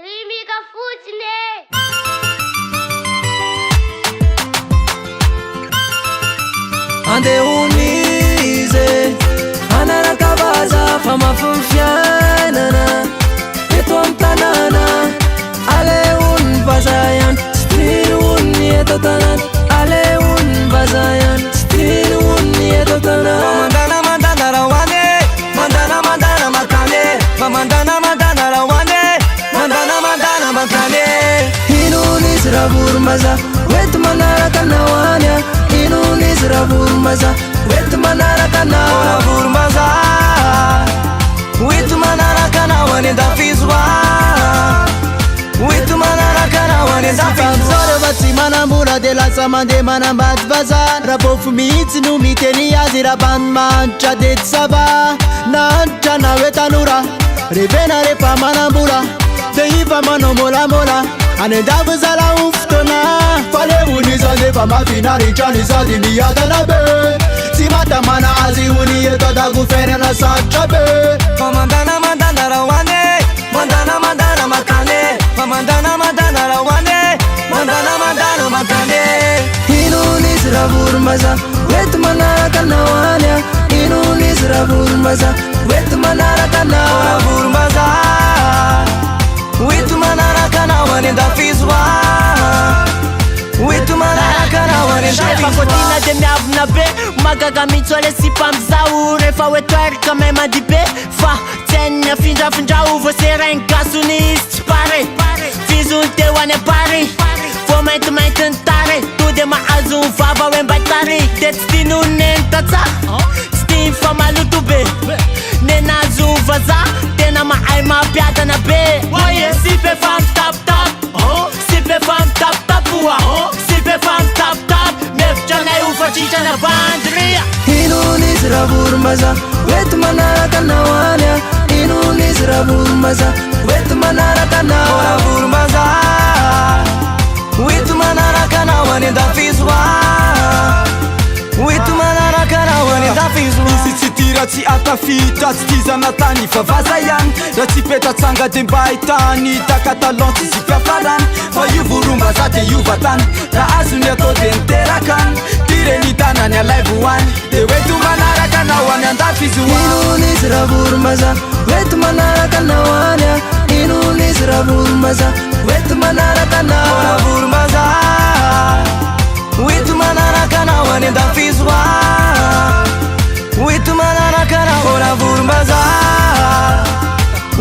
Rimiga fotsiny andehonize anarakavaza fa mafifianana eto amtanana aleon vazayan stinun eto tanan aleon vazayan stinun eto tanan mandana mandana rawane mandana mandana makane mandana mandana rawane mandana mandana makane inunis ravurmaza wet manaraka nawania inunis ravurmaza wet manaraka ravurmaza wet manaraka nawania dafizwa wet manaraka nawania dafizwa Vati manamura de la samande manamat bazar Rabof mihitsy no miteny azy raban mantra de tsava Nantra na hoe tanora revena rehefa manambola De iva manao môlamôla any andavo zala ho fotoana Fa leonizany efa mafinaritra sady miadana be Tsy matamana azy hony eto adagoferana sarotra be Mandana mandana rawane mandana mandana makane mandana mandana rawane mandana mandana makane inunis ravurmaza wet manaraka nawania inunis ravurmaza wet manaraka ravurmaza wet manaraka nawania dafizwa wet manaraka nawania Rehefa kotina de miavona be magaga mitsole sy mpamizao rehefa hoe toeraka may mady be fa tsy hain'ny afindrafindrao vo seraigny gasony izy tsy pare fizony teo any apary vo maintimainty ny tare to de mahazo ny vava hoe mbaitary de tsy tinoneny tatsa tsy tia fa maloto be nenazo ny vaza tena mahay mampiadana be oye si pe fam tap tap si pe fam tap tap si pe fam tap tap mefitranay ho fatritrana bandria inunis ravurmaza wet manaraka nawania inunis ravurmaza wet manaraka ravurmaza wet manaraka nawania dafizwa wet manaraka nawania dafizwa Izy tsy tira tsy atafita tsy tizana tany fa vaza ihany Raha tsy petratsanga de mba ahitany takatalon tsy sy fiafarany Fa io vorombaza de iovatany Raha azony atao de niterakany Tireny tanany alay voany De hoeto manaraka nahoany andafy izy inunis ravurmaza wet manaraka nawania inunis ravurmaza wet manaraka ravurmaza wet manaraka nawania dafizwa wet manaraka ravurmaza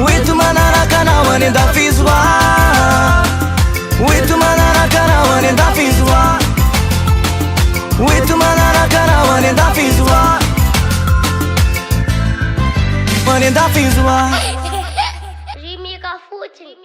wet manaraka nawania dafizwa wet manaraka nawania dafizwa wet manaraka nawania dafizwa nawania dafizwa Rimiga fotsiny